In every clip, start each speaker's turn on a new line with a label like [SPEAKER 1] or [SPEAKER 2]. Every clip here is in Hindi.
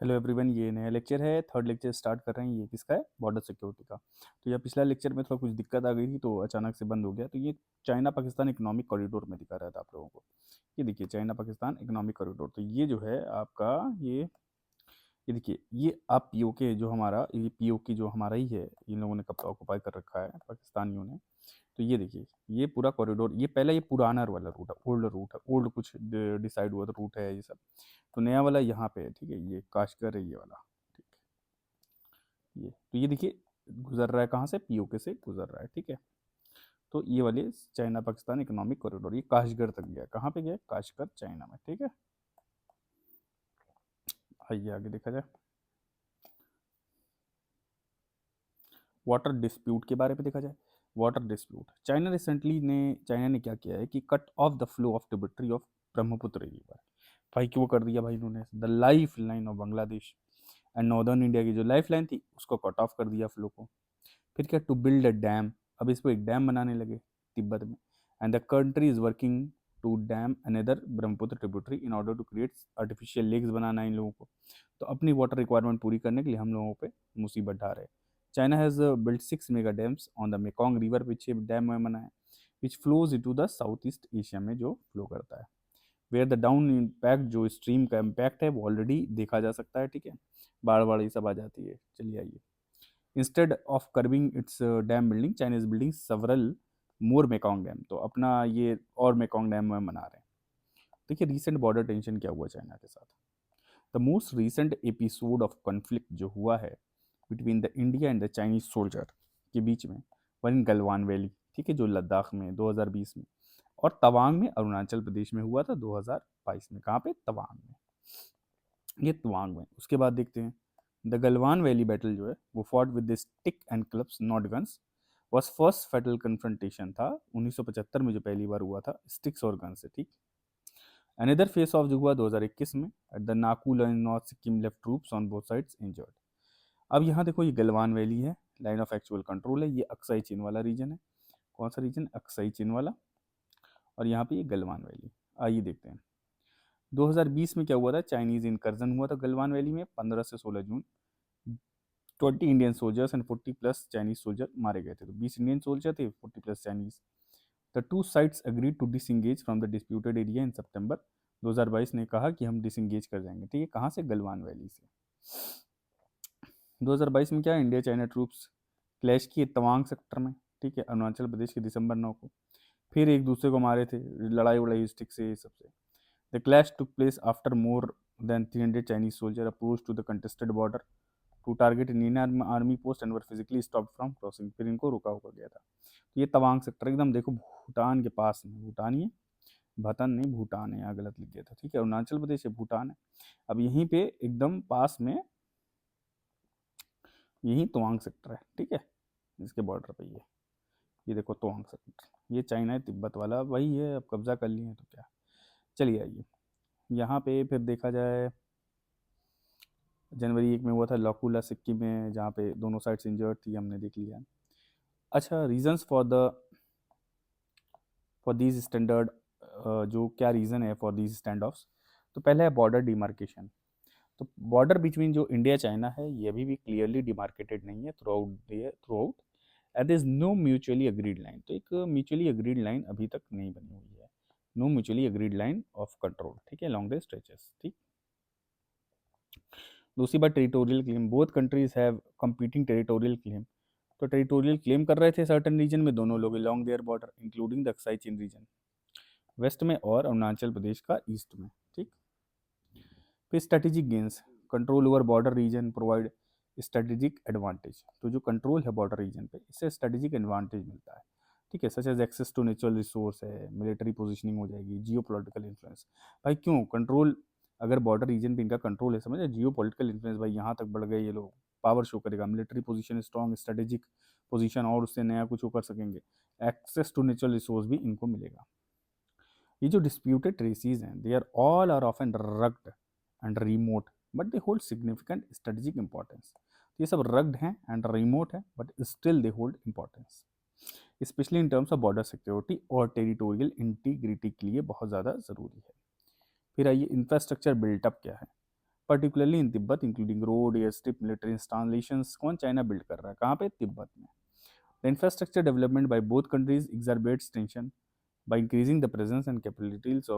[SPEAKER 1] हेलो एवरीवन, ये नया लेक्चर है। थर्ड लेक्चर स्टार्ट कर रहे हैं। ये किसका है? बॉर्डर सिक्योरिटी का। तो यह पिछला लेक्चर में थोड़ा कुछ दिक्कत आ गई थी तो अचानक से बंद हो गया। तो ये चाइना पाकिस्तान इकोनॉमिक कॉरिडोर में दिखा रहा था आप लोगों को। ये देखिए, चाइना पाकिस्तान इकोनॉमिक कॉरिडोर। तो ये जो है आपका, ये देखिए, ये आप पीओके जो हमारा, ये पीओके जो हमारा ही है, इन लोगों ने कब ऑक्युपाई कर रखा है पाकिस्तानियों ने। तो ये देखिए, ये पूरा कॉरिडोर, ये पहला ये पुराना वाला रूट है, ओल्ड रूट है, ओल्ड कुछ डिसाइड हुआ था रूट है ये सब। तो नया वाला यहाँ पे है, ठीक है। ये काशगर है ये वाला, ठीक है। ये तो ये देखिए, गुजर रहा है कहाँ से? पीओके से गुजर रहा है, ठीक है। तो ये वाले चाइना पाकिस्तान इकोनॉमिक कॉरिडोर ये काशगर तक गया। कहाँ पे गया? काशगर, चाइना में, ठीक है। आइए आगे देखा जाए। वाटर डिस्प्यूट के बारे में देखा जाए। वाटर डिस्प्यूट, चाइना ने क्या किया है कि cut off the flow of tributary of Brahmaputra river. भाई क्यों कर दिया भाई इन्होंने? The life line of Bangladesh and northern India की जो लाइफ लाइन थी उसको कट ऑफ कर दिया फ्लो को। फिर क्या? To build a dam. अब इस पर एक डैम बनाने लगे तिब्बत में। And the country is working to dam another Brahmaputra tributary in order to create artificial lakes बनाना है इन लोगों को। तो अपनी वाटर रिक्वायरमेंट पूरी करने के लिए हम लोगों पे मुसीबत ढा रहे हैं। China has built 6 mega dams on the Mekong river, पीछे डैम में बना है, which flows into the south east Asia में जो फ्लो करता है। वेयर द डाउन इम्पैक्ट, जो स्ट्रीम का इम्पैक्ट है वो ऑलरेडी देखा जा सकता है, ठीक है। बाढ़ बाढ़ ये सब आ जाती है। चलिए आइए। Instead of curbing it's damn building, China is building several more Mekong dam. तो अपना ये और मेकोंग डैम में बना रहे हैं। देखिए, रिसेंट बॉर्डर टेंशन क्या हुआ चाइना के साथ। The most recent episode of conflict जो हुआ है between the India and the Chinese soldier के बीच में, वन इन गलवान वैली, ठीक है, जो लद्दाख में 2020 में, और तवांग में अरुणाचल प्रदेश में हुआ था 2022 में। कहाँ पे? तवांग में। ये तवांग में। उसके बाद देखते हैं द गलवान वैली बैटल जो है वो fought with the stick and clubs not guns, was first fatal confrontation था 1975 में जो पहली बार हुआ था स्टिक्स और गन से, ठीक। अनदर फेस ऑफ जो हुआ 2021 में at the Nakul in north Sikkim, left troops on both sides injured. अब यहाँ देखो, ये गलवान वैली है, लाइन ऑफ एक्चुअल कंट्रोल है, ये अक्साई चीन वाला रीजन है। कौन सा रीजन? अक्साई चीन वाला। और यहाँ पे ये गलवान वैली। आइए देखते हैं 2020 में क्या हुआ था। चाइनीज इनकर्जन हुआ था गलवान वैली में 15 से 16 जून। 20 Indian soldiers and 40+ Chinese soldier मारे गए थे। तो 20 इंडियन सोल्जर थे, 40+ Chinese. The two sides agreed to disengage from the disputed area in September. 2022 ने कहा कि हम डिसंगेज कर जाएंगे, ठीक है। कहाँ से? गलवान वैली से। 2022 में क्या? इंडिया चाइना ट्रूप्स क्लैश किए तवांग सेक्टर में, ठीक है, अरुणाचल प्रदेश के दिसंबर 9 को। फिर एक दूसरे को मारे थे, लड़ाई उड़ाई स्टिक से, ये सबसे। The clash took place after more than 300 Chinese soldier approach to the contested border to target Indian army post and were physically stopped from crossing. फिर इनको रुका हुआ गया था। तो ये तवांग सेक्टर एकदम देखो भूटान के पास में, भूटान ही है, भूटान नहीं, भूटान है, यहाँ गलत लिख गया था, ठीक है। अरुणाचल प्रदेश है, भूटान है। अब यहीं पे एकदम पास में यही तवांग सेक्टर है, ठीक है। इसके बॉर्डर पे ये देखो तवांग सेक्टर, ये चाइना है, तिब्बत वाला वही है। अब कब्जा कर लिए हैं तो क्या। चलिए आइए यहाँ पे फिर देखा जाए। जनवरी 1 में हुआ था लॉकुला सिक्किम में, जहाँ पे दोनों साइड्स इंजर्ड थी, हमने देख लिया। अच्छा, रीजंस फॉर दीज स्टैंडर्ड, जो क्या रीज़न है फॉर दीज स्टैंड ऑफ्स। तो पहला है बॉर्डर डिमार्केशन। तो बॉर्डर बिटवीन जो इंडिया चाइना है ये अभी भी क्लियरली डिमार्केटेड नहीं है throughout, and is no mutually agreed line. तो एक म्यूचुअली अग्रीड लाइन अभी तक नहीं बनी हुई है। No mutually agreed line of control, ठीक है, लॉन्ग द स्ट्रेचेस, ठीक। दूसरी बात territorial claim, both countries have competing territorial claim. तो टेरिटोरियल क्लेम कर रहे थे सर्टन रीजन में दोनों लोग long their border, including the Aksai Chin region west में और अरुणाचल प्रदेश का ईस्ट में, ठीक। फिर strategic gains, control over border region provide strategic advantage. तो जो कंट्रोल है बॉर्डर रीजन पे, इससे स्ट्रेटेजिक एडवांटेज मिलता है, ठीक है। Such as access to natural resource है, मिलिट्री पोजिशनिंग हो जाएगी, जियो पोलिटिकल इन्फ्लुएंस। भाई क्यों कंट्रोल? अगर बॉर्डर रीजन पे इनका कंट्रोल है, समझे, जियो पोलिटिकल इन्फ्लुएंस, भाई यहाँ तक बढ़ गए ये लोग, पावर शो करेगा, military position strong, strategic position, और उससे नया कुछ वो कर सकेंगे। एक्सेस टू नेचुरल रिसोर्स भी इनको मिलेगा। ये जो डिस्प्यूटेड ट्रेसीज हैं, they are often rugged and remote, but they hold significant strategic importance. ये सब रग्ड हैं एंड रिमोट है, but still they hold importance, specially in terms of border security और टेरिटोरियल इंटीग्रिटी के लिए बहुत ज़्यादा ज़रूरी है। फिर आइए इंफ्रास्ट्रक्चर बिल्टअप क्या है। Particularly in Tibet including road, air strip, military installations. कौन? चाइना बिल्ड कर रहा है। कहाँ पे? तिब्बत में। The infrastructure development by both countries exacerbates tension by increasing the presence and capabilities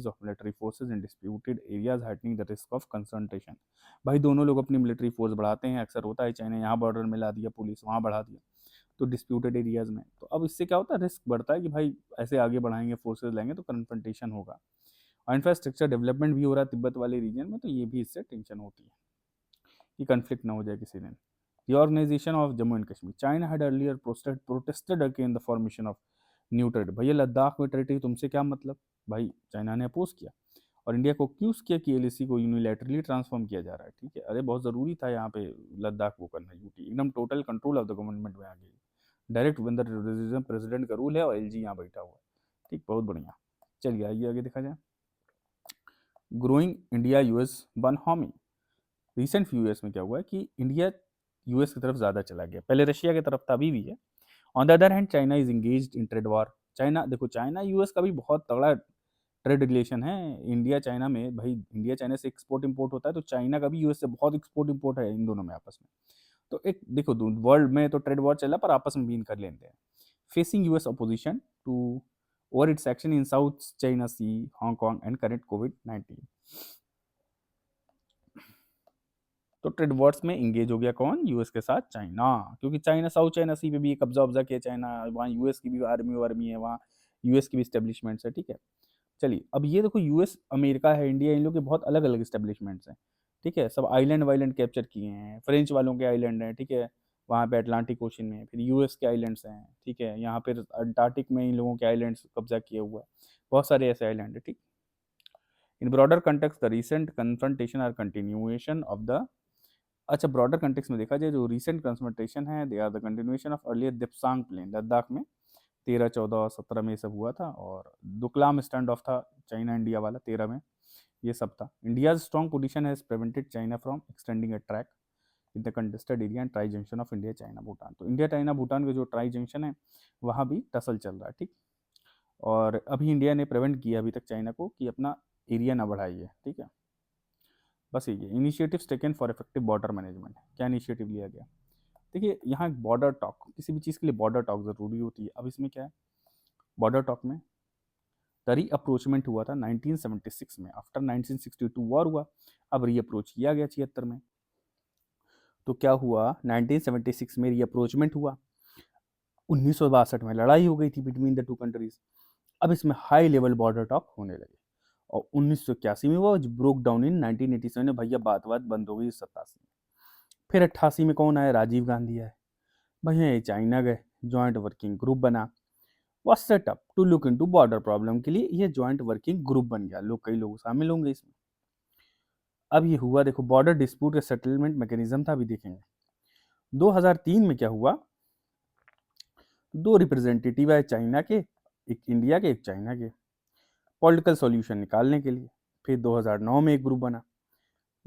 [SPEAKER 1] of military forces in disputed areas, heightening the risk of confrontation। भाई दोनों लोग अपनी मिलिट्री फोर्स बढ़ाते हैं, अक्सर होता है चाइना यहाँ बॉर्डर में ला दिया पुलिस, वहाँ बढ़ा दिया, तो डिस्प्यूटेड एरियाज में, तो अब इससे क्या होता है, रिस्क बढ़ता है कि भाई ऐसे आगे बढ़ाएंगे, फोर्सेज लाएंगे तो कन्फ्रंटेशन होगा। और इंफ्रास्ट्रक्चर डेवलपमेंट भी हो रहा है तिब्बत वाले रीजन में, तो ये भी इससे टेंशन होती है कि कन्फ्लिक्ट ना हो जाए किसी दिन। The organization of Jammu and Kashmir. China had earlier protested against the formation of new territory. भैया लद्दाख में टेरिटरी तुमसे क्या मतलब? भाई चाइना ने अपोज किया और इंडिया को एक्यूज किया कि एलएसी को यूनिलैटरली ट्रांसफॉर्म किया जा रहा है। ठीक है, अरे बहुत ज़रूरी था यहाँ पे लद्दाख वो करना, यूटी एकदम total control of the government में आ गई, डायरेक्ट विंदर प्रेसिडेंट का रूल है और एलजी यहाँ बैठा हुआ है। ठीक, बहुत बढ़िया। चलिए आइए आगे देखा जाए। Growing India US bonhomie. Recent few years में क्या हुआ है कि इंडिया यूएस की तरफ ज़्यादा चला गया, पहले रशिया की तरफ था, अभी भी है। On the other hand China is engaged in trade war. China, देखो चाइना यूएस का भी बहुत तगड़ा ट्रेड रिलेशन है। इंडिया चाइना में, भाई इंडिया चाइना से एक्सपोर्ट इंपोर्ट होता है, तो चाइना का भी यूएस से बहुत एक्सपोर्ट इंपोर्ट है इन दोनों में आपस में। तो एक देखो वर्ल्ड में तो ट्रेड वॉर चला, पर आपस में भी कर लेते हैं। Facing US opposition to over its action in South China Sea, Hong Kong and current कोविड-19। तो ट्रेड वॉर्स में इंगेज हो गया कौन? यूएस के साथ चाइना, क्योंकि चाइना साउथ चाइना सी पे भी कब्जा वब्जा किया चाइना, वहाँ यूएस की भी आर्मी है, वहाँ यूएस की भी स्टेब्लिशमेंट्स है। ठीक है, चलिए अब ये देखो, यूएस, अमेरिका है, इंडिया, इन लोग के बहुत अलग अलग स्टेब्लिशमेंट्स हैं। ठीक है, सब आइलैंड वाइलैंड कैप्चर किए हैं, फ्रेंच वालों के आइलैंड हैं। ठीक है, वहाँ पे अटलांटिक ओशन में, फिर यूएस के आइलैंड्स हैं। ठीक है, यहाँ पर अंटार्कटिक में इन लोगों के आइलैंड्स कब्जा किए हुआ है, बहुत सारे ऐसे आइलैंड है। ठीक, in broader context the recent confrontation are continuation of the, अच्छा ब्रॉडर कंटेक्स में देखा जाए जो रिसेंट कंसल्टेशन है, they are the continuation of earlier Depsang plain, Ladakh में 13, 14, 17 में ये सब हुआ था, और दुकलाम स्टैंड ऑफ था चाइना इंडिया वाला 13 में, ये सब था। India strong position has prevented China from extending a track in the contested area and tri junction of India China Bhutan. तो इंडिया चाइना भूटान का जो ट्राई जंक्शन है वहाँ भी टसल चल रहा है। ठीक, और अभी इंडिया ने प्रिवेंट किया अभी तक चाइना को कि अपना एरिया ना बढ़ाइए। ठीक है, बस ये initiatives taken for effective border management. क्या इनिशिएटिव लिया गया? देखिए यहाँ एक बॉर्डर टॉक, किसी भी चीज़ के लिए बॉर्डर टॉक ज़रूरी होती है। अब इसमें क्या है, बॉर्डर टॉक में द री अप्रोचमेंट हुआ था 1976 में, आफ्टर 1962 वॉर हुआ, अब री अप्रोच किया गया 76 में। तो क्या हुआ, 1976 में री अप्रोचमेंट हुआ, 1962 में लड़ाई हो गई थी बिटवीन द टू कंट्रीज, अब इसमें हाई लेवल बॉर्डर टॉक होने लगे, और 1981 में वो ब्रोक डाउन इन 1987 में, भैया बात बंद हो गई 87 में। फिर 88 में कौन आया? राजीव गांधी आए, भैया ये चाइना गए, जॉइंट वर्किंग ग्रुप बना, was set up to look into border problem के लिए ये जॉइंट वर्किंग ग्रुप बन गया, लोग कई लोग शामिल होंगे इसमें। अब ये हुआ, देखो बॉर्डर डिस्प्यूट का सेटलमेंट मैकेनिज्म था, अभी देखेंगे। 2003 में क्या हुआ, दो रिप्रेजेंटेटिव आए चाइना के, एक इंडिया के, एक चाइना के, पॉलिटिकल सॉल्यूशन निकालने के लिए। फिर 2009 में एक ग्रुप बना,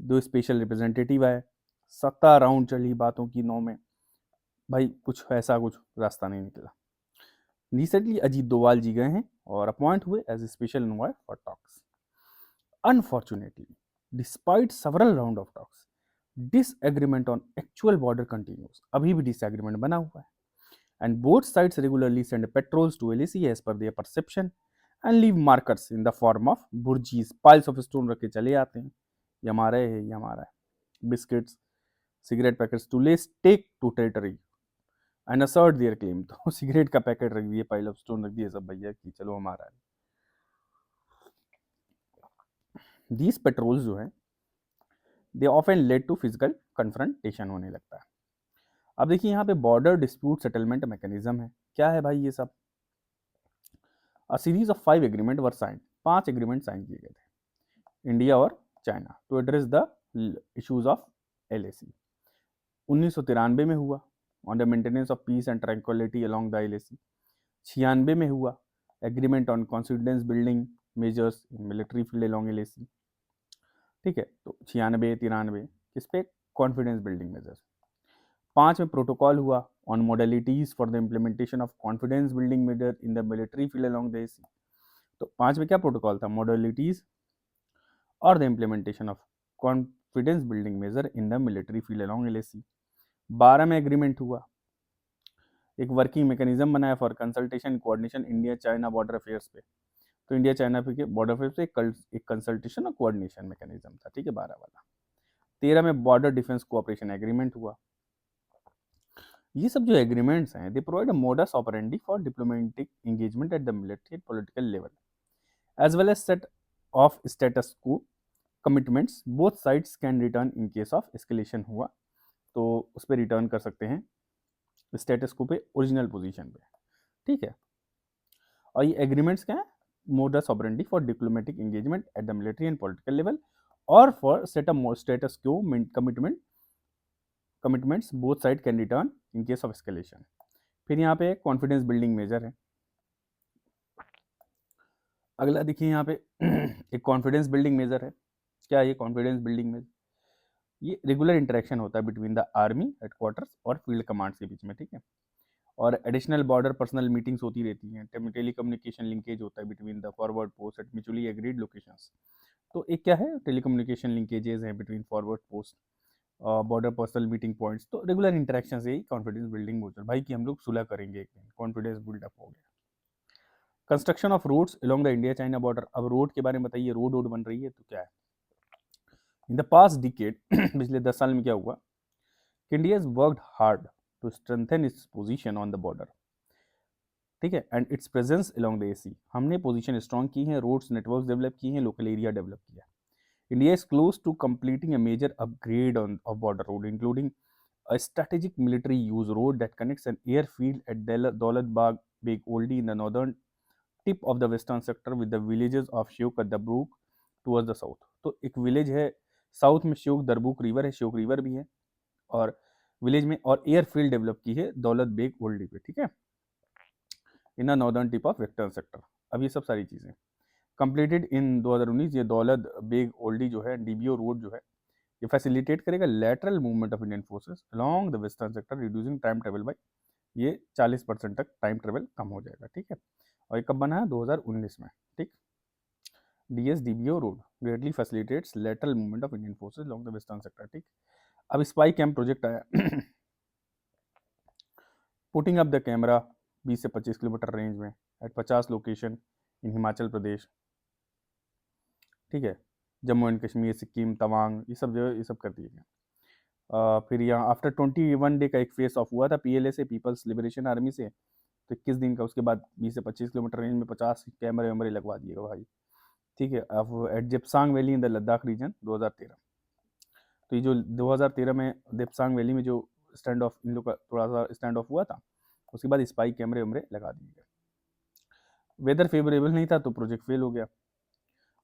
[SPEAKER 1] दो स्पेशल रिप्रेजेंटेटिव आए, 17 राउंड चली बातों की, 9 में भाई कुछ ऐसा कुछ रास्ता नहीं निकला। रिसेंटली अजीत डोवाल जी गए हैं और अपॉइंट हुए as a special envoy for talks. Unfortunately despite several round of talks, disagreement on actual border continues, अभी भी डिसएग्रीमेंट बना हुआ है, and both sides regularly send patrols to LAC as per their perception and leave markers in the form of burjis, piles of stone रख के चले आते हैं, ये हमारा है, ये हमारा है, बिस्किट्स, सिगरेट पैकेट्स टू ले take to territory and assert their claim. तो सिगरेट का पैकेट रख दिए, पाइल ऑफ स्टोन रख दिए, सब भैया कि चलो हमारा है। दीज पेट्रोल्स जो है they often led to physical confrontation होने लगता है। अब देखिए यहाँ पे बॉर्डर डिस्प्यूट सेटलमेंट मैकेनिज्म है, क्या है भाई ये सब? A series of 5 agreement were sign, 5 agreement sign किए गए थे इंडिया और चाइना to address the issues of LAC। 1993 में हुआ on the maintenance of peace and tranquillity along the LAC। 96 में हुआ agreement on confidence building measures in military field along LAC। ठीक है, तो 96, 93 किस पे? Confidence building measures. 5 में प्रोटोकॉल हुआ on modalities for the implementation of confidence building measure in the military field along the LAC। तो 5 में क्या प्रोटोकॉल था? मॉडलिटीज और the implementation of confidence building measure in the military field along LAC। 12 में एग्रीमेंट हुआ, एक वर्किंग मैकेनिज्म बनाया for consultation coordination India China border affairs पे। तो इंडिया चाइना पे बॉर्डर अफेयर्स पे एक कंसल्टेशन और कोऑर्डिनेशन मैकेनिज्म था, ठीक है, 12 वाला। 13 में बॉर्डर डिफेंस कोऑपरेशन एग्रीमेंट हुआ। ये सब जो एग्रीमेंट्स हैं, they provide a modus operandi for diplomatic engagement at the military and political level as well as set of status quo commitments both sides can return in case of escalation हुआ तो उस पर रिटर्न कर सकते हैं स्टेटस को पे ओरिजिनल पोजीशन पे, ठीक है। और ये एग्रीमेंट्स क्या है? Modus operandi for diplomatic engagement at the military and political level और for set a status quo commitments both side can return in case of escalation. फिर यहाँ पे कॉन्फिडेंस बिल्डिंग मेजर है। अगला देखिए यहाँ पे एक कॉन्फिडेंस बिल्डिंग मेजर है। क्या है ये कॉन्फिडेंस बिल्डिंग मेजर? ये रेगुलर इंटरेक्शन होता है बिटवीन द आर्मी हेडक्वार्टर्स और फील्ड कमांड्स के बीच में, ठीक है। और एडिशनल बॉर्डर पर्सनल मीटिंग्स होती रहती हैं, टेली कम्युनिकेशन लिंकेज होता है between the forward post at mutually agreed locations. तो एक क्या है, टेली कम्युनिकेशन लिंकेजेस हैं between forward post border personal meeting points. तो रेगुलर इंटरेक्शन से ही कॉन्फिडेंस बिल्डिंग होता है भाई कि हम लोग सुलह करेंगे एक दिन, कॉन्फिडेंस बिल्डअप हो गया। Construction of roads along the India China border. अब रोड के बारे में बताइए, रोड बन रही है तो क्या है इन द पास्ट डिकेड पिछले 10 साल में क्या हुआ? India has worked hard to strengthen its position on the border, ठीक है, and its presence along the AC। हमने पोजीशन स्ट्रॉन्ग की है, रोड्स नेटवर्क डेवलप किए हैं, लोकल एरिया डेवलप किया। India is close to completing a major upgrade of border road including a strategic military use road that connects an airfield at Daulat Beg Oldi in the northern tip of the western sector with the villages of Shiok Darbuk towards the south। तो एक विलेज है साउथ में, श्योक दरबुक रिवर है, श्योक रिवर भी है, और विलेज में और एयरफील्ड डेवलप की है दौलत बेग ओल्डी पे, ठीक है, in the northern tip of western sector. अब ये सब सारी चीज़ें कंप्लीटेड इन 2019। ये दौलत बेग ओल्डी जो है DBO रोड जो है ये फैसिलिटेट करेगा lateral movement of Indian forces along the western sector reducing time travel by, ये 40% तक टाइम ट्रेवल कम हो जाएगा, ठीक है। और ये कब बना है? 2019 में, ठीक। DSDBO road greatly facilitates lateral movement of Indian forces along the western sector, ठीक। अब स्पाई कैम्प प्रोजेक्ट आया पुटिंग अप द कैमरा 20 से 25 किलोमीटर रेंज में eight 50 location in Himachal Pradesh, ठीक है, जम्मू एंड कश्मीर, सिक्किम, तवांग, ये सब जो है ये सब कर दिए गए। फिर यहाँ आफ्टर 21 डे का एक फेस ऑफ हुआ था PLA से, पीपल्स लिबरेशन आर्मी से, तो 21 दिन का। उसके बाद 20 से 25 किलोमीटर रेंज में 50 कैमरे वैमरे लगवा दिएगा भाई, ठीक है। अब at Depsang valley in the Ladakh region 2013। तो ये जो 2013 में देपसांग वैली में जो स्टैंड ऑफ इन लोग का थोड़ा सा स्टैंड ऑफ हुआ था, उसके बाद स्पाई कैमरे वैमरे लगा दिए गए। वेदर फेवरेबल नहीं था तो प्रोजेक्ट फेल हो गया।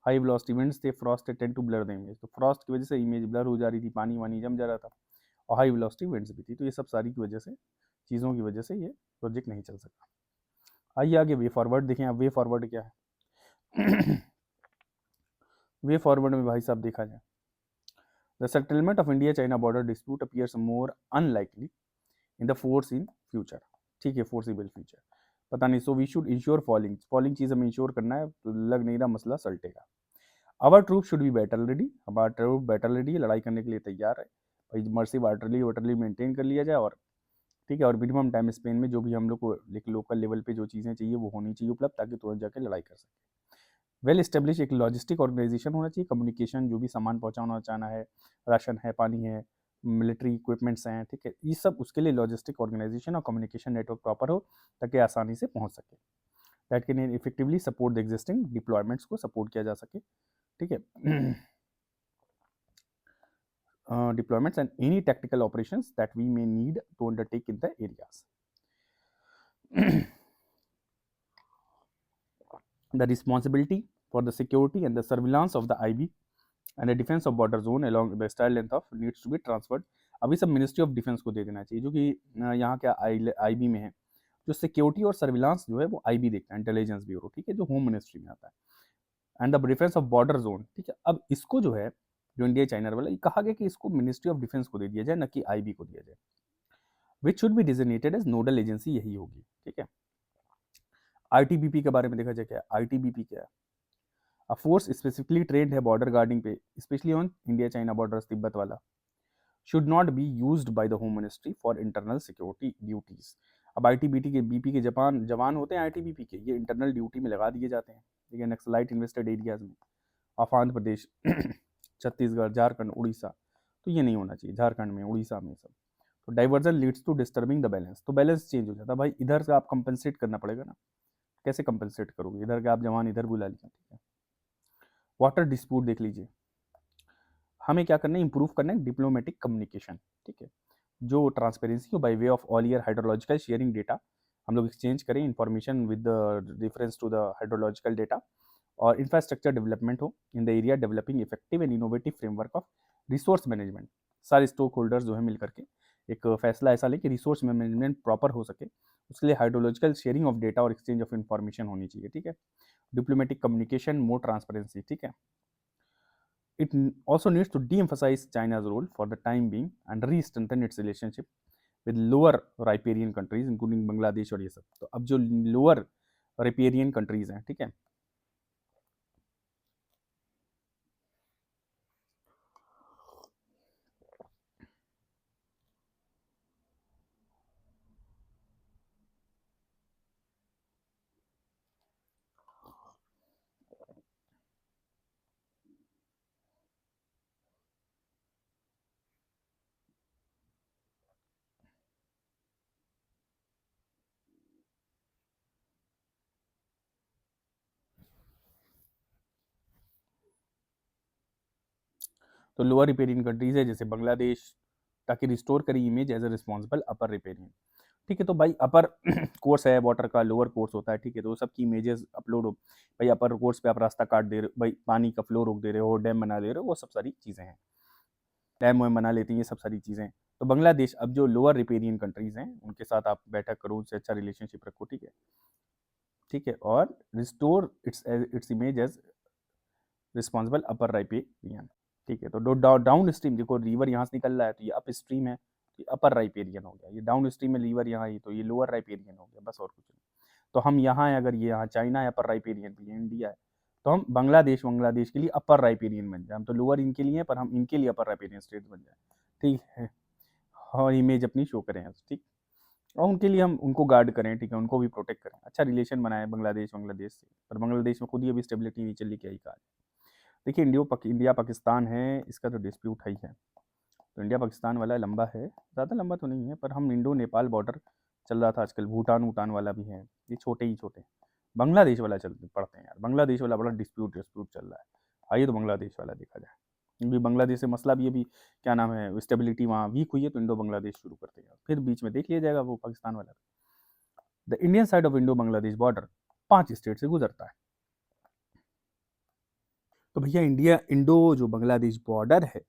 [SPEAKER 1] हाई वेलोसिटी विंड्स थे, frost tend to blur the image, तो फ्रॉस्ट की वजह से इमेज ब्लर हो जा रही थी, पानी वानी जम जा रहा था, और हाई वेलोसिटी विंड्स भी थी। तो ये सब सारी की वजह से, चीज़ों की वजह से ये प्रोजेक्ट नहीं चल सका। आइए आगे वे फॉरवर्ड देखें। अब वे फॉरवर्ड क्या है वे फॉरवर्ड में भाई साहब देखा जाए, the settlement of India China border dispute appears more unlikely in the force in future, ठीक है, फोर्सिबल फ्यूचर पता नहीं। So we should ensure following चीज़ हमें इंश्योर करना है, तो लग नहीं रहा मसला सलटेगा। Our troop should be battle ready, हमारा ट्रूप बैटल रेडी है, लड़ाई करने के लिए तैयार है भाई। मर्सी वाटरली मेंटेन कर लिया जाए, और ठीक है, और मिनिमम टाइम स्पेन में जो भी हम लोग को लोकल लेवल पे जो चीज़ें चाहिए वो होनी चाहिए उपलब्ध, ताकि तुरंत जाके लड़ाई कर सके। वेल इस्टेब्लिश एक लॉजिस्टिक ऑर्गेनाइजेशन होना चाहिए, कम्युनिकेशन जो भी सामान पहुंचाना चाहना है, राशन है, पानी है, मिलिट्री इक्विपमेंट्स हैं, ठीक है, ये सब उसके लिए लॉजिस्टिक ऑर्गेनाइजेशन और कम्युनिकेशन नेटवर्क प्रॉपर हो ताकि आसानी से पहुंच सके। That can effectively support the existing deployments को सपोर्ट किया जा सके, ठीक है, deployments and any tactical operations that we may need to undertake in the areas. The responsibility for the security and the surveillance of the IB and the defense of border zone along the entire length of needs to be transferred। अभी सब मिनिस्ट्री ऑफ डिफेंस को दे देना चाहिए, जो कि यहाँ क्या IB में है। जो सिक्योरिटी और सर्विलांस जो है वो IB देखता है, इंटेलिजेंस ब्यूरो, ठीक है, जो होम मिनिस्ट्री में आता है। And the defence of border zone, ठीक है। अब इसको जो है, जो इंडिया चाइना वाला, ये कहा गया कि इसको मिनिस्ट्री ऑफ डिफेंस को दे दिया जाए, न कि IB को दिया जाए, which should be designated as nodal agency, यही होगी, ठीक है। ITBP के बारे में देखा जाए, क्या ITBP क्या है? अ फोर्स स्पेसिफिकली ट्रेंड है बॉर्डर गार्डिंग पे, specially on India China border, Tibet वाला, should not be used by the home ministry for internal security duties. अब आईटीबीटी के बीपी के जवान जवान होते हैं आईटीबीपी के, ये इंटरनल ड्यूटी में लगा दिए जाते हैं, ठीक है, नक्सलाइट इन्वेस्टेड एरियाज में, ऑफ आंध्र प्रदेश, छत्तीसगढ़, झारखंड, उड़ीसा, तो ये नहीं होना चाहिए, झारखंड में, उड़ीसा में सब। तो diversion leads to disturbing the balance, तो बैलेंस चेंज हो जाता है भाई, इधर से आप कंपनसेट करना पड़ेगा ना, कैसे कंपनसेट करोगे, इधर के आप जवान इधर बुला लिए, ठीक है। वाटर डिस्प्यूट देख लीजिए, हमें क्या करना है, इंप्रूव करना है डिप्लोमेटिक कम्युनिकेशन, ठीक है, जो ट्रांसपेरेंसी हो by way of all year hydrological sharing data, हम लोग एक्सचेंज करें information with reference to the hydrological data, और इंफ्रास्ट्रक्चर डेवलपमेंट हो in the area, developing effective and innovative framework of resource management, सारे स्टॉक होल्डर्स जो है मिल करके एक फैसला ऐसा लें कि रिसोर्स मैनेजमेंट प्रॉपर हो सके, उसके लिए हाइड्रोलॉजिकल शेयरिंग ऑफ डेटा और एक्सचेंज ऑफ इंफॉर्मेशन होनी चाहिए, ठीक है। डिप्लोमेटिक कम्युनिकेशन, मोर ट्रांसपेरेंसी, ठीक है। It also needs to de-emphasize China's role for the time being and re-strengthen its relationship with lower riparian countries including Bangladesh और ये सब। तो अब जो लोअर रिपेरियन कंट्रीज हैं, ठीक है, तो लोअर रिपेरियन कंट्रीज है जैसे बांग्लादेश, ताकि रिस्टोर करी image as a responsible upper riparian, ठीक है। तो भाई अपर कोर्स है वाटर का, लोअर कोर्स होता है, ठीक है, तो सबकी इमेजेस अपलोड हो, भाई अपर कोर्स पे आप रास्ता काट दे रहे हो, भाई पानी का फ्लो रोक दे रहे हो, डैम बना दे रहे हो, वो सब सारी चीज़ें हैं, डैम वैम बना लेती हैं, ये सब सारी चीज़ें। तो बांग्लादेश अब जो लोअर रिपेरियन कंट्रीज हैं उनके साथ आप बैठक करो, उनसे अच्छा रिलेशनशिप रखो, ठीक है, ठीक है, और restore its image as responsible upper riparian, ठीक है। तो डाउन स्ट्रीम देखो, रिवर यहाँ से निकल रहा है तो ये अप स्ट्रीम है, तो ये अपर राइपेरियन हो गया, ये डाउन स्ट्रीम में रिवर यहाँ आई तो ये लोअर राइपेरियन हो गया, बस और कुछ नहीं। तो हम यहाँ है, अगर ये यहाँ चाइना है अपर राइपेरियन, तो ये इंडिया है, तो हम बांग्लादेश बांग्लादेश के लिए अपर राइपेरियन बन जाए, हम तो लोअर इनके लिए हैं पर हम इनके लिए अपर राइपेरियन स्टेट बन जाए, ठीक है, और इमेज अपनी शो करें, ठीक, और उनके लिए हम उनको गार्ड करें, ठीक है, उनको भी प्रोटेक्ट करें, अच्छा रिलेशन बनाए बांग्लादेश बांग्लादेश से, पर बांग्लादेश में खुद ही अभी स्टेबिलिटी नहीं चली, क्या ही कहा। देखिए इंडिया पाकिस्तान है, इसका तो डिस्प्यूट है ही है, तो इंडिया पाकिस्तान वाला लंबा है, ज़्यादा लंबा तो नहीं है, पर हम इंडो नेपाल बॉर्डर चल रहा था आजकल, भूटान वूटान वाला भी है, ये छोटे ही छोटे, बांग्लादेश वाला चलते पड़ते हैं यार, बांग्लादेश वाला बड़ा डिस्प्यूट चल रहा है, आइए तो बांग्लादेश वाला देखा जाए, क्योंकि बांग्लादेश से मसला भी अभी क्या नाम है, स्टेबिलिटी वहाँ वीक हुई है, तो इंडो बांग्लादेश शुरू करते हैं, फिर बीच में देख लिया जाएगा वो पाकिस्तान वाला। The Indian side of Indo Bangladesh border 5 state से गुजरता है, तो भैया इंडिया इंडो जो बांग्लादेश बॉर्डर है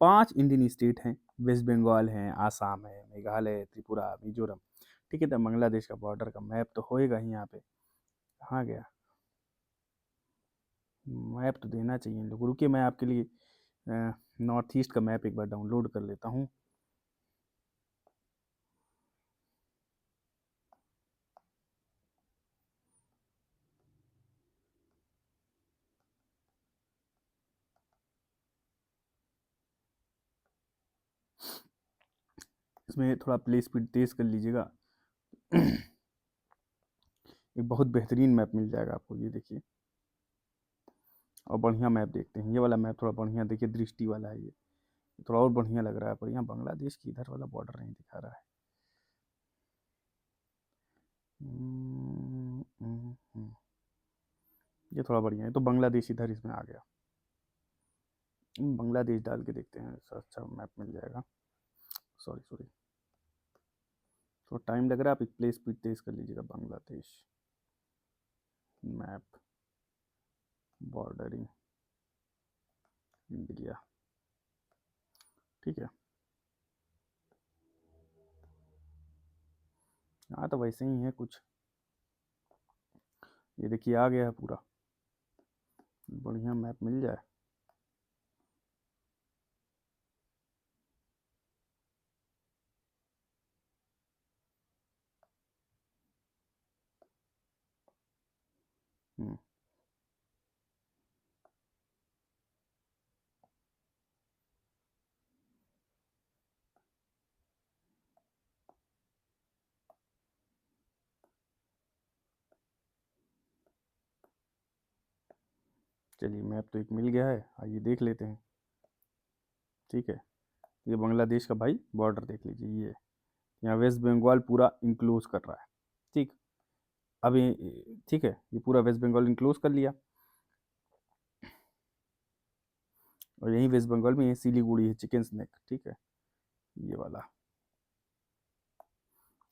[SPEAKER 1] 5 इंडियन स्टेट हैं, वेस्ट बंगाल है, आसाम है, मेघालय, त्रिपुरा, मिजोरम, ठीक है। तो बांग्लादेश का बॉर्डर का मैप तो होएगा ही यहाँ पे, कहाँ गया मैप, तो देना चाहिए इन लोग, रुकिए मैं आपके लिए नॉर्थ ईस्ट का मैप एक बार डाउनलोड कर लेता हूँ। इसमें थोड़ा प्ले स्पीड तेज कर लीजिएगा। एक बहुत बेहतरीन मैप मिल जाएगा आपको, ये देखिए, और बढ़िया मैप देखते हैं, ये वाला मैप थोड़ा बढ़िया देखिए, दृष्टि वाला है ये, थोड़ा और बढ़िया लग रहा है, पर यहाँ बांग्लादेश की इधर वाला बॉर्डर नहीं दिखा रहा है। ये थोड़ा बढ़िया है, तो बांग्लादेश इधर इसमें आ गया, बांग्लादेश डाल के देखते हैं, अच्छा मैप मिल जाएगा। सॉरी सॉरी, थोड़ा टाइम लग रहा है, आप प्ले स्पीड तेज कर लीजिएगा। बांग्लादेश मैप बॉर्डरिंग इंडिया, ठीक है, हाँ तो वैसे ही है कुछ, ये देखिए आ गया है पूरा, बढ़िया मैप मिल जाए। हम्म, चलिए मैप तो एक मिल गया है, आइए देख लेते हैं। ठीक है, ये बांग्लादेश का भाई बॉर्डर देख लीजिए, ये यहाँ वेस्ट बंगाल पूरा इंक्लोज कर रहा है। ठीक, अभी ठीक है, ये पूरा वेस्ट बंगाल इंक्लोज कर लिया, और यही वेस्ट बंगाल में ये सिलीगुड़ी है, चिकन स्नैक। ठीक है, ये वाला,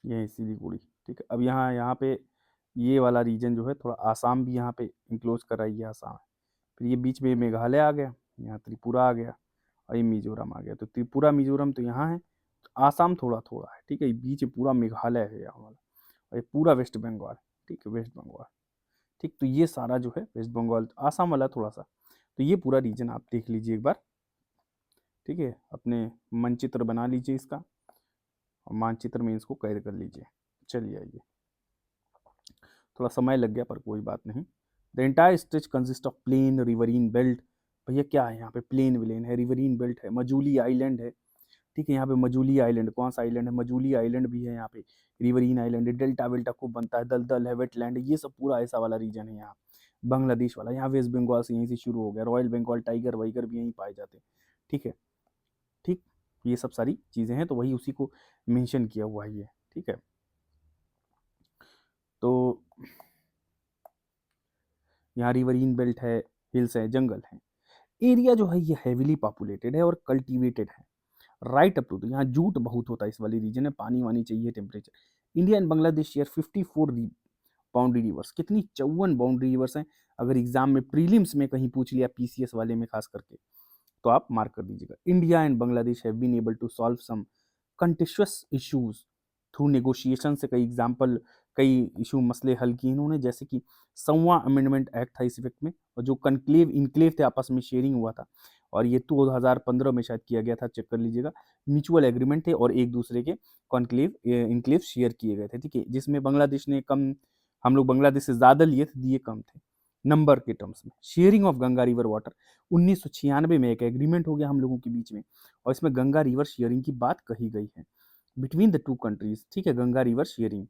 [SPEAKER 1] ये सिलीगुड़ी। ठीक है, अब यहाँ यहाँ पे ये वाला रीजन जो है थोड़ा आसाम भी यहाँ पे इंक्लोज कर रहा है, ये आसाम है। फिर ये बीच में मेघालय आ गया, यहाँ त्रिपुरा आ गया, और ये मिजोरम आ गया। तो त्रिपुरा मिजोरम तो यहाँ है, तो आसाम थोड़ा थोड़ा है। ठीक है, ये बीच में पूरा मेघालय है यहाँ वाला, और ये पूरा वेस्ट बंगाल। ठीक है, वेस्ट बंगाल। ठीक, तो ये सारा जो है वेस्ट बंगाल, आसाम वाला थोड़ा सा, तो ये पूरा रीजन आप देख लीजिए एक बार। ठीक है, अपने मानचित्र बना लीजिए इसका, और मानचित्र में इसको कैद कर लीजिए। चलिए आइए, थोड़ा समय लग गया पर कोई बात नहीं। The entire stretch consist of plain riverine belt. भैया क्या है यहाँ पे, प्लेन विलेन है, रिवरीन बेल्ट है, मजूली आइलैंड है। ठीक है, यहाँ पे मजूली आइलैंड, कौन सा आइलैंड है, मजूली आइलैंड भी है यहाँ पे, रिवरीन आइलैंड है, डेल्टा वेल्टा खूब बनता है, दलदल है, वेटलैंड है, ये सब पूरा ऐसा वाला रीजन है यहाँ बांग्लादेश वाला। यहाँ वेस्ट बंगाल से यहीं से शुरू हो गया, रॉयल बंगाल टाइगर वाइगर भी यहीं पाए जाते हैं। ठीक है, ठीक, ये सब सारी चीज़ें हैं, तो वही उसी को मेंशन किया हुआ है ये। ठीक है, तो यहाँ रिवरीन बेल्ट है, हिल्स है, जंगल है। एरिया जो है ये हैविली पॉपुलेटेड है और कल्टीवेटेड है, राइट अप टू। तो यहाँ जूट बहुत होता है इस वाली रीजन में, पानी वानी चाहिए, temperature. India and Bangladesh share 54 boundary reverse. कितनी, 54 बाउंड्री रिवर्स हैं। अगर एग्जाम में प्रीलिम्स में कहीं पूछ लिया, पीसीएस वाले में खास करके, तो आप मार्क कर दीजिएगा। India and Bangladesh have been able to solve some contentious issues through negotiation से। कई एग्जाम्पल, कई इशू मसले हल किए इन्होंने, जैसे कि 100वां अमेंडमेंट एक्ट था इस इफेक्ट में, और जो कनक्लेव इनक्लेव थे आपस में शेयरिंग हुआ था, और ये 2015 में शायद किया गया था, चेक कर लीजिएगा। म्यूचुअल एग्रीमेंट थे और एक दूसरे के कॉन्क्लेव इनक्लेव शेयर किए गए थे। ठीक है, जिसमें बांग्लादेश ने कम, हम लोग बांग्लादेश से ज़्यादा लिए थे, दिए कम थे नंबर के टर्म्स में। Sharing of Ganga river water 1996 में एक एग्रीमेंट हो गया हम लोगों के बीच में, और इसमें गंगा रिवर शेयरिंग की बात कही गई है बिटवीन द टू कंट्रीज। ठीक है, गंगा रिवर शेयरिंग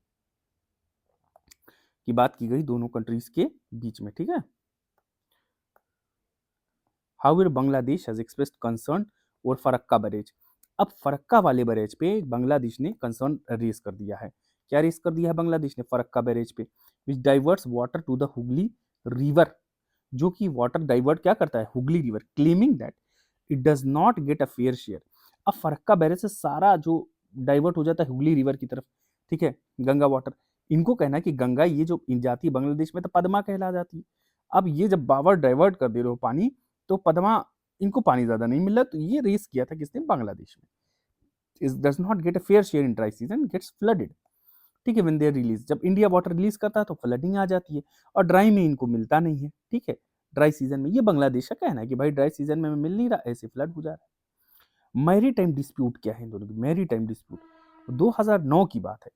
[SPEAKER 1] की बात की गई दोनों कंट्रीज के बीच में। ठीक है, however Bangladesh has expressed concern और फरक्का बैरेज। अब फरक्का वाले बैरेज पे बांग्लादेश ने कंसर्न रेज कर दिया है। क्या रेज कर दिया है बांग्लादेश ने फरक्का बैरेज पे, which diverts water to the Hooghly river, जो कि वाटर डाइवर्ट क्या करता है, Hooghly river, claiming that it does not get a fair share. अब फरक्का बैरेज से सारा जो डाइवर्ट हो जाता है हुगली रिवर की तरफ, ठीक है, गंगा वाटर। इनको कहना है कि गंगा ये जो जाती है बांग्लादेश में तो पद्मा कहला जाती है। अब ये जब बावर डाइवर्ट कर दे रहे हो पानी, तो पद्मा, इनको पानी ज्यादा नहीं मिल रहा, तो ये रेस किया था किसने, बांग्लादेश में। It does not get a fair share in dry season, gets flooded. ठीक है, व्हेन दे रिलीज, जब इंडिया वाटर रिलीज करता है तो फ्लडिंग आ जाती है, और ड्राई में इनको मिलता नहीं है। ठीक है, ड्राई सीजन में, ये बांग्लादेश का कहना है कि भाई ड्राई सीजन में मिल नहीं रहा, ऐसे फ्लड हो जा रहा है। मैरी टाइम डिस्प्यूट क्या है इन दोनों की, मैरी टाइम डिस्प्यूट 2009 की बात है।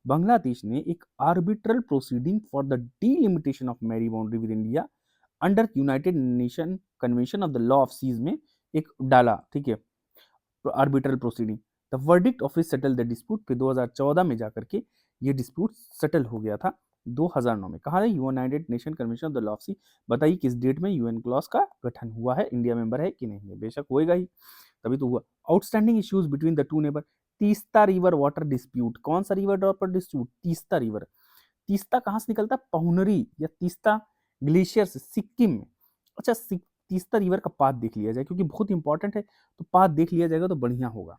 [SPEAKER 1] बांग्लादेश ने एक arbitral proceeding for the delimitation of maritime boundary with India under United Nation convention of the law of seas में एक डाला। ठीक है, arbitral proceeding, the verdict office settle the dispute. फिर 2014 में जाकर के ये डिस्प्यूट सेटल हो गया था 2009 में। कहा है, United Nation convention of the law of sea. बताइए किस डेट में यूएन क्लॉज का गठन हुआ है, इंडिया मेंबर है कि नहीं है, बेशक होएगा ही, तभी तो हुआ। Outstanding issues between the two neighbour, Teesta river water dispute. कौन सा river water dispute, Teesta river. Teesta कहाँ से निकलता है, पहुनरी या तीस्ता ग्लेशियर से, सिक्किम में। अच्छा, तीस्ता रिवर का पाथ देख लिया जाए, क्योंकि बहुत इंपॉर्टेंट है, तो पाथ देख लिया जाएगा तो बढ़िया होगा।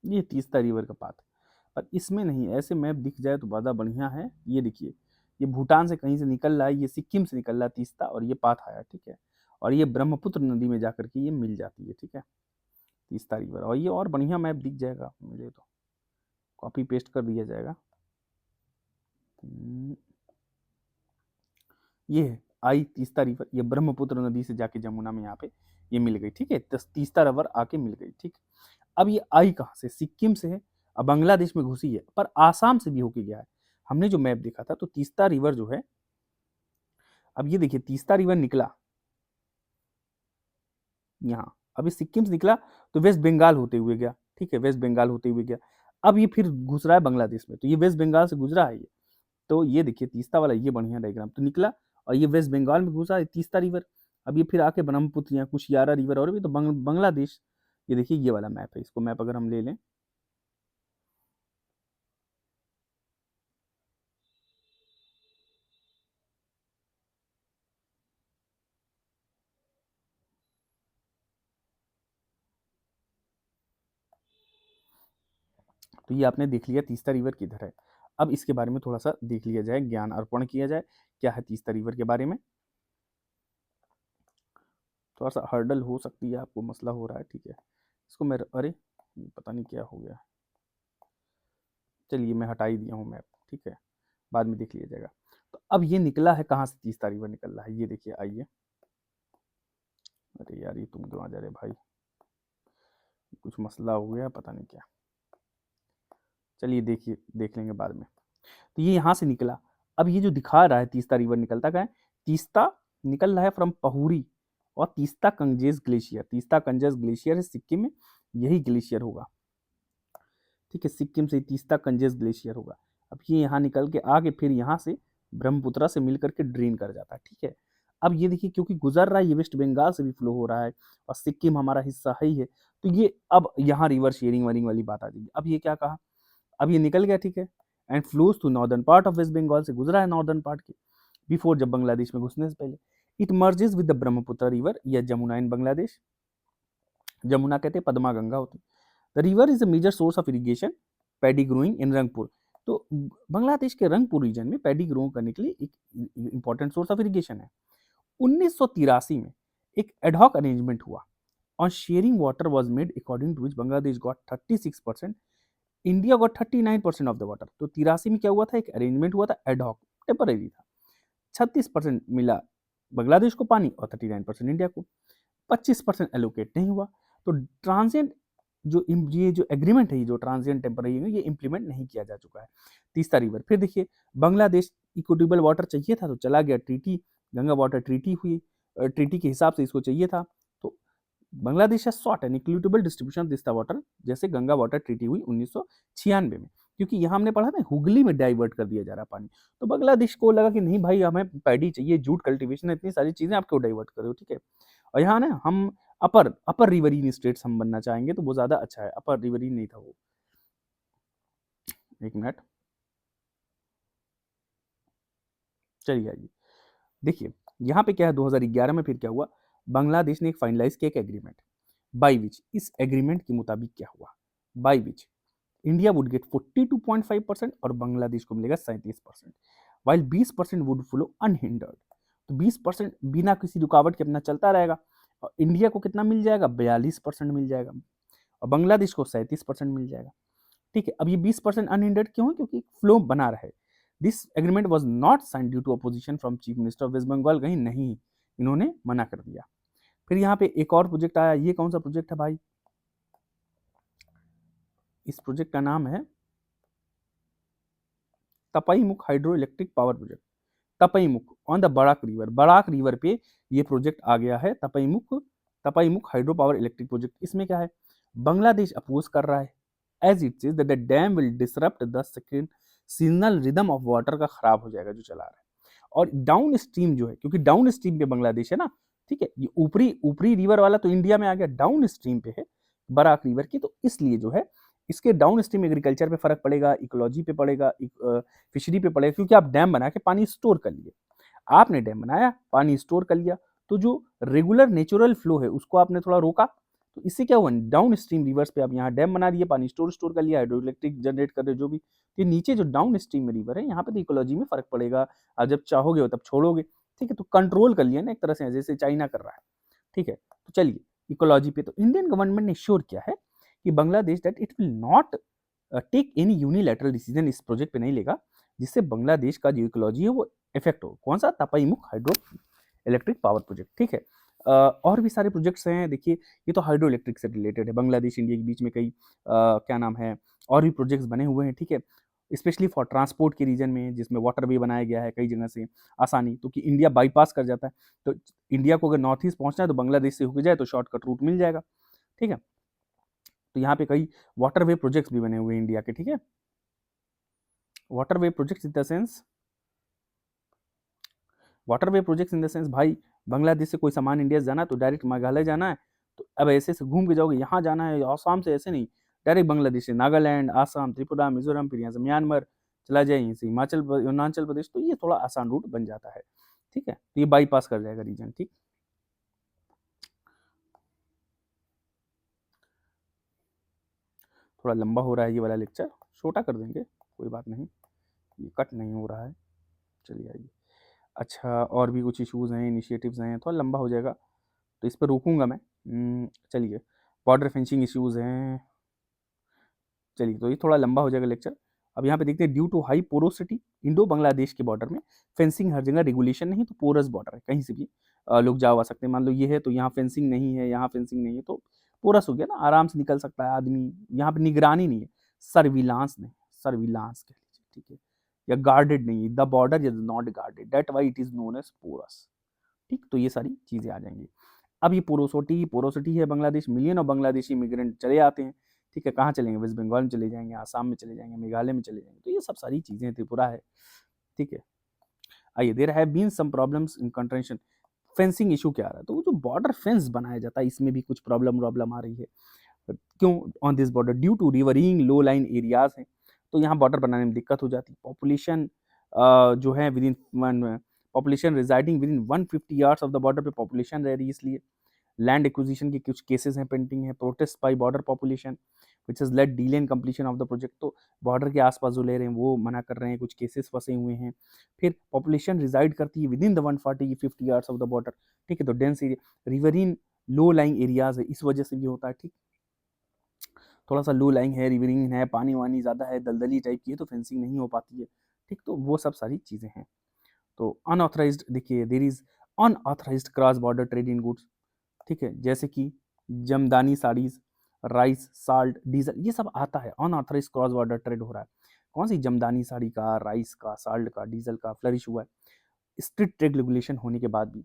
[SPEAKER 1] ये तीस्ता रिवर का पाथ, पर इसमें नहीं, ऐसे मैप दिख जाए तो ज़्यादा बढ़िया है। ये देखिए, ये भूटान से कहीं से निकल रहा है, ये सिक्किम से निकल रहा है तीस्ता, और ये पाथ आया। ठीक है, और ये ब्रह्मपुत्र नदी में जाकर के ये मिल जाती है। ठीक है, तीस्ता रिवर, और ये और बढ़िया मैप दिख जाएगा, मिले तो कॉपी पेस्ट कर दिया जाएगा। ये है आई तीस्ता रिवर, ये ब्रह्मपुत्र नदी से जाके जमुना में यहाँ पे ये मिल गई। ठीक है, तीस्ता रिवर आके मिल गई। ठीक, अब ये आई कहाँ से, सिक्किम से है, अब बांग्लादेश में घुसी है, पर आसाम से भी होके गया है। हमने जो मैप देखा था तो तीस्ता रिवर जो है, अब ये देखिए तीस्ता रिवर निकला यहाँ, अभी सिक्किम से निकला तो वेस्ट बंगाल होते हुए गया, ठीक है, वेस्ट बंगाल होते हुए गया, अब ये फिर घुस रहा है बांग्लादेश में, तो ये वेस्ट बंगाल से गुजरा है ये, तो ये देखिए तीस्ता वाला ये बढ़िया डायग्राम तो निकला और ये वेस्ट बंगाल में घुसा है तीस्ता रिवर, अब ये फिर आके ब्रह्मपुत्र या कुशियारा रिवर और भी तो बांग्लादेश, ये देखिए ये वाला मैप है, इसको मैप अगर हम ले लें तो ये आपने देख लिया तीस्ता रिवर किधर है। अब इसके बारे में थोड़ा सा देख लिया जाए, ज्ञान अर्पण किया जाए, क्या है तीस्ता रिवर के बारे में। थोड़ा सा हर्डल हो सकती है, आपको मसला हो रहा है, ठीक है, इसको मैं अरे पता नहीं क्या हो गया, चलिए मैं हटा ही दिया हूँ मैप, ठीक है, बाद में देख लिया जाएगा। तो अब ये निकला है कहाँ से, तीस्ता रिवर निकल रहा है, ये देखिए आइए, अरे यार ये तुम क्यों आ जा रहे भाई, कुछ मसला हो गया पता नहीं क्या, चलिए देखिए देख लेंगे बाद में। तो ये यहाँ से निकला, अब ये जो दिखा रहा है तीस्ता रिवर निकलता क्या है, तीस्ता निकल रहा है फ्रॉम पहुरी और तीस्ता कंजेस ग्लेशियर, तीस्ता कंजेस ग्लेशियर है सिक्किम में, यही ग्लेशियर होगा, ठीक है, सिक्किम से तीस्ता कंजेस ग्लेशियर होगा। अब ये यहाँ निकल के आगे फिर यहाँ से ब्रह्मपुत्रा से मिलकर के ड्रेन कर जाता है, ठीक है। अब ये देखिए क्योंकि गुजर रहा है, ये वेस्ट बंगाल से भी फ्लो हो रहा है और सिक्किम हमारा हिस्सा है ही है, तो ये अब यहाँ रिवर शेयरिंग वरिंग वाली बात आ जाएगी। अब ये क्या कहा, अब ये निकल गया, ठीक है, and flows to northern part of West Bengal, से गुजरा है नॉर्दर्न पार्ट के, बिफोर जब बांग्लादेश में घुसने से पहले। It merges with the Brahmaputra river या जमुना इन बांग्लादेश, जमुना कहते हैं, पद्मा गंगा होती है। The river is a major source of irrigation paddy growing in Rangpur, तो बांग्लादेश के रंगपुर रीजन में पैडी ग्रो करने के लिए एक इंपॉर्टेंट सोर्स ऑफ इरिगेशन है। 1983 में एक एडहॉक अरेंजमेंट हुआ on sharing water was made according to which Bangladesh got 36%, India got 39% of the water. तो 83 में क्या हुआ था, एक अरेंजमेंट हुआ था, एडहॉक टेम्पररी था, 36% मिला बांग्लादेश को पानी और 39% इंडिया को, 25% एलोकेट नहीं हुआ। तो ट्रांजिएंट जो ये जो एग्रीमेंट है, जो ट्रांजिएंट टेम्पररी है, ये इंप्लीमेंट नहीं किया जा चुका है। तीस्ता रिवर फिर देखिए, बांग्लादेश इक्विटेबल वाटर चाहिए था तो चला गया ट्रीटी, गंगा वाटर ट्रीटी हुई, ट्रीटी के हिसाब से इसको चाहिए था, तो Bangladesh has short N equitable distribution of Teesta water, जैसे गंगा वाटर ट्रीटी हुई 1996 में, क्योंकि यहाँ हमने पढ़ा था हुगली में डाइवर्ट कर दिया जा रहा पानी, तो बांग्लादेश को लगा कि नहीं भाई हमें पैडी चाहिए, जूट कल्टीवेशन है, इतनी सारी चीजें आप क्यों डाइवर्ट कर रहे हो, ठीक है। और यहाँ ना हम अपर रिवरीन स्टेट्स हम बनना चाहेंगे तो वो ज्यादा अच्छा है, अपर रिवरीन नहीं था वो, एक मिनट, चलिए आइए देखिए यहाँ पे क्या है, 2011 में फिर क्या हुआ, बांग्लादेश ने एक फाइनलाइज किया एक एग्रीमेंट, बाई विच, इस एग्रीमेंट के मुताबिक क्या हुआ, by which India would get 42.5% और बांग्लादेश को मिलेगा 37%, वाइल 20% वुड फ्लो अनहिंडर्ड, तो 20% बिना किसी रुकावट के अपना चलता रहेगा, और इंडिया को कितना मिल जाएगा, 42% मिल जाएगा, और बांग्लादेश को 37% मिल जाएगा, ठीक है। अब ये 20% अनहिंडर्ड क्यों है, क्योंकि फ्लो बना रहे। This agreement was not sign due to opposition from chief minister of West Bengal, कहीं नहीं, इन्होंने मना कर दिया। फिर यहाँ पे एक और प्रोजेक्ट आया, ये कौन सा प्रोजेक्ट है भाई, इस प्रोजेक्ट का नाम है Tipaimukh hydro electric power project, Tipaimukh on the Barak river पे ये प्रोजेक्ट आ गया है, Tipaimukh hydro power electric project. इसमें क्या है, बांग्लादेश अपोज कर रहा है, as it says that the dam will disrupt the second seasonal rhythm of water, का खराब हो जाएगा जो चला रहा है, और डाउन स्ट्रीम जो है, क्योंकि डाउन स्ट्रीम पे बांग्लादेश है ना, ठीक है, ये ऊपरी ऊपरी रिवर वाला तो इंडिया में आ गया, डाउन स्ट्रीम पे है बराक रिवर की, तो इसलिए जो है इसके डाउन स्ट्रीम एग्रीकल्चर पे फर्क पड़ेगा, इकोलॉजी पे पड़ेगा, फिशरी पे पड़ेगा, क्योंकि आप डैम बना के पानी स्टोर कर लिए, आपने डैम बनाया पानी स्टोर कर लिया, तो जो रेगुलर नेचुरल फ्लो है उसको आपने थोड़ा रोका, तो इससे क्या हुआ, डाउन स्ट्रीम रिवर्स पे आप यहाँ डैम बना दिए, पानी स्टोर कर लिया, हाइड्रो इलेक्ट्रिक जनरेट कर रहे जो भी, तो नीचे जो डाउन स्ट्रीम रिवर है यहाँ पे तो इकोलॉजी में फर्क पड़ेगा, आप जब चाहोगे तब छोड़ोगे, ठीक है, तो कंट्रोल कर लिया ना एक तरह से, जैसे चाइना कर रहा है, ठीक है। तो चलिए इकोलॉजी पे तो इंडियन गवर्नमेंट ने श्योर किया है कि Bangladesh that it will not take any unilateral decision, इस प्रोजेक्ट पे नहीं लेगा जिससे बांग्लादेश का जो इकोलॉजी है वो इफेक्ट हो। कौन सा, तपईमुख हाइड्रो इलेक्ट्रिक पावर प्रोजेक्ट, ठीक है। और भी सारे प्रोजेक्ट्स हैं, देखिए ये तो हाइड्रो इलेक्ट्रिक से रिलेटेड है, बांग्लादेश इंडिया के बीच में कई क्या नाम है और भी प्रोजेक्ट्स बने हुए हैं, ठीक है। स्पेशली फॉर ट्रांसपोर्ट के रीजन में, जिसमें वाटर वे बनाया गया है कई जगह से आसानी, तो कि इंडिया बाईपास कर जाता है, तो इंडिया को अगर नॉर्थ ईस्ट पहुंचना है तो बांग्लादेश से होकर जाए तो शॉर्टकट रूट मिल जाएगा। ठीक है, तो यहाँ पे कई वाटर वे प्रोजेक्ट्स भी बने हुए हैं इंडिया के। ठीक है, water way projects in the sense, water way projects in the sense भाई, बांग्लादेश से कोई सामान इंडिया से जाना है तो डायरेक्ट मेघालय जाना है, तो अब ऐसे से घूम के जाओगे, यहाँ जाना है आसाम से, ऐसे नहीं, डायरेक्ट बांग्लादेश से नागालैंड, आसाम, त्रिपुरा, मिजोरम, फिर यहाँ से म्यांमार चला जाए, यहीं से हिमाचल प्रदेश, तो ये थोड़ा आसान रूट बन जाता है। ठीक है, तो ये बाईपास कर जाएगा रीजन। ठीक, थोड़ा लंबा हो रहा है ये वाला लेक्चर, छोटा कर देंगे, कोई बात नहीं, ये कट नहीं हो रहा है। चलिए आइए, अच्छा और भी कुछ इश्यूज़ हैं, इनिशिएटिव्स हैं, थोड़ा लंबा हो जाएगा तो इस पर रोकूंगा मैं। चलिए, बॉर्डर फेंसिंग इश्यूज़ हैं, चलिए तो ये थोड़ा लंबा हो जाएगा लेक्चर। अब यहाँ पे देखते हैं, due to high porosity, Indo Bangladesh के बॉर्डर में फेंसिंग हर जगह रेगुलेशन नहीं, तो पोरस बॉर्डर है, कहीं से भी लोग जा आ सकते हैं। मान लो ये है तो यहाँ फेंसिंग नहीं है, यहाँ फेंसिंग नहीं है, तो पोरस हो गया ना, आराम से निकल सकता है आदमी। यहाँ पे निगरानी नहीं है, सर्विलांस नहीं, सर्विलांस कह लीजिए। ठीक है, या गार्डेड नहीं है, the border is not guarded, that why it is known as porous. ठीक, तो ये सारी चीज़ें आ जाएंगी। अब ये पोरोसिटी है Bangladesh, million of Bangladeshi immigrant चले आते हैं। ठीक है, कहाँ चलेंगे, वेस्ट बंगाल में चले जाएंगे, आसाम में चले जाएंगे, मेघालय में चले जाएंगे, तो ये सब सारी चीज़ें, त्रिपुरा है। ठीक है, आइए, there have been some problems in contention, fencing issue क्या आ रहा है, तो वो जो बॉर्डर फेंस बनाया जाता है इसमें भी कुछ प्रॉब्लम आ रही है। क्यों, on this border due to riverine low line areas हैं, तो यहाँ बॉर्डर बनाने में दिक्कत हो जाती है। पॉपुलेशन जो है with in population residing with in 150 yards of the border पे पॉपुलेशन रह रही है, इसलिए लैंड एक्विजिशन के कुछ केसेस हैं पेंडिंग है। Protest bye border population which is late delay in completion of the project, तो बॉर्डर के आसपास जो ले रहे हैं वो मना कर रहे हैं, कुछ केसेस फंसे हुए हैं। फिर पॉपुलेशन रिजाइड करती है within the 140-50 yards of the border. ठीक है, तो dense area, riverine low lying areas है, इस वजह से भी होता है। ठीक, थोड़ा सा लो लाइंग है, रिवरिंग है, पानी वानी ज़्यादा है, दलदली टाइप की है, तो फेंसिंग नहीं हो पाती है। ठीक, तो वो सब सारी चीज़ें हैं। तो अनऑथराइज्ड, देखिए there is unauthorised cross border trade in goods. ठीक है, जैसे कि Jamdani saris, rice, salt, diesel, ये सब आता है, अनऑथराइज्ड क्रॉस बॉर्डर ट्रेड हो रहा है। कौन सी, जमदानी साड़ी का, राइस का, साल्ट का, डीजल का फ्लरिश हुआ है स्ट्रिक्ट ट्रेड रेगुलेशन होने के बाद भी।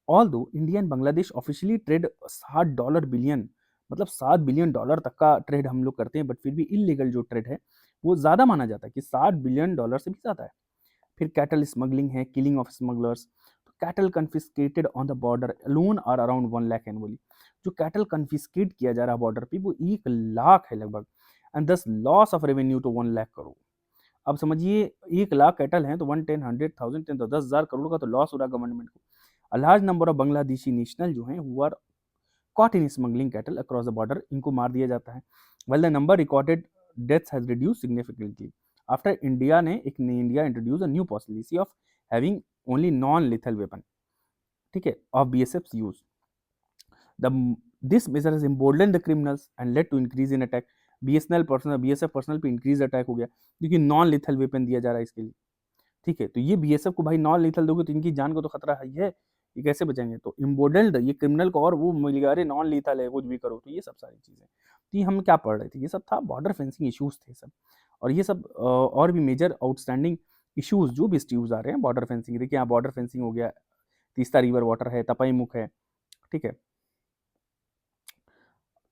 [SPEAKER 1] ऑल दो India and Bangladesh officially trade $60 billion, मतलब $7 बिलियन तक का ट्रेड हम लोग करते हैं, बट फिर भी इलीगल जो ट्रेड है वो ज़्यादा माना जाता है कि $60 बिलियन से भी ज़्यादा है। फिर कैटल स्मगलिंग है, किलिंग ऑफ स्मगलर्स, तो cattle confiscated on the border alone are around 1 lakh annually. जो कैटल कन्फिस्केट किया जा रहा है बॉर्डर पे वो 1 लाख है लगभग, एंड दस loss of revenue to 1 lakh crore. अब समझिए 1 लाख कैटल हैं तो 1, 10, 100, 1000, 10 तो 10,000 करोड़ का तो लॉस हो रहा है गवर्नमेंट को। A large number of Bangladeshi national जो हैं who are caught in smuggling cattle across the border, इनको मार दिया जाता है। While the number recorded deaths has reduced significantly after India introduced a new policy of having only non-lethal weapon, ठीक है, of BSF's use. The this measure has emboldened the criminals and led to increase in attack. BSF personal पे इंक्रीज अटैक हो गया क्योंकि नॉन लिथल वेपन दिया जा रहा है इसके लिए। ठीक है, तो ये बीएसएफ को भाई नॉन लिथल दोगे तो इनकी जान को तो खतरा है ही है, ये कैसे बचाएंगे, तो इम्बोल्डेंड ये क्रिमिनल को और वो मिल गया, अरे नॉन लीथल है कुछ भी करो, तो ये सब सारी चीज़ें। तो ये हम क्या पढ़ रहे थे, ये सब था बॉर्डर फेंसिंग इश्यूज थे सब, और ये सब और भी मेजर आउटस्टैंडिंग इश्यूज जो भी इश्यूज आ रहे हैं बॉर्डर फेंसिंग। देखिए यहाँ बॉर्डर फेंसिंग हो गया, तीस्ता रिवर वाटर है, तपई मुख है। ठीक है,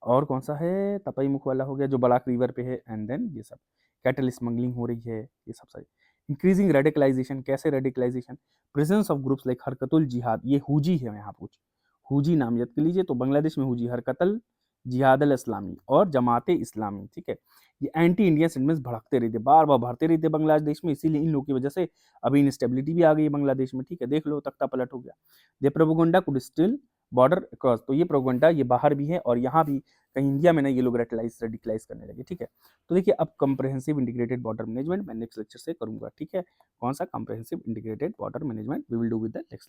[SPEAKER 1] और कौन सा है, तपई मुख वाला हो गया जो बलाक रिवर पे है, एंड देन ये सब कैटल स्मगलिंग हो रही है, ये सब सारी। इंक्रीजिंग रेडिकलाइजेशन, कैसे radicalisation, presence of groups like Harkatul Jihad, ये हुजी है यहाँ कुछ, हुजी नाम याद कर लीजिए, तो बांग्लादेश में हुजी, हरकतल जिहाद अल इस्लामी और जमाते इस्लामी। ठीक है, ये एंटी इंडियन सेंटिमेंट्स भड़कते रहते, बार बार भरते रहते बांग्लादेश में, इसीलिए इन लोगों की वजह से अभी इंस्टेबिलिटी भी आ गई है बांग्लादेश में। ठीक है, देख लो तख्ता पलट हो गया। They propaganda could still border cross, तो ये प्रोपेगेंडा ये बाहर भी है और यहाँ भी कहीं इंडिया में ना ये लोग रेडिकलाइज करने लगे। ठीक है, तो देखिए अब कंप्रेहेंसिव इंटीग्रेटेड बॉर्डर मैनेजमेंट मैं नेक्स्ट लेक्चर से करूंगा। ठीक है, कौन सा comprehensive integrated border management we will do with the next lecture.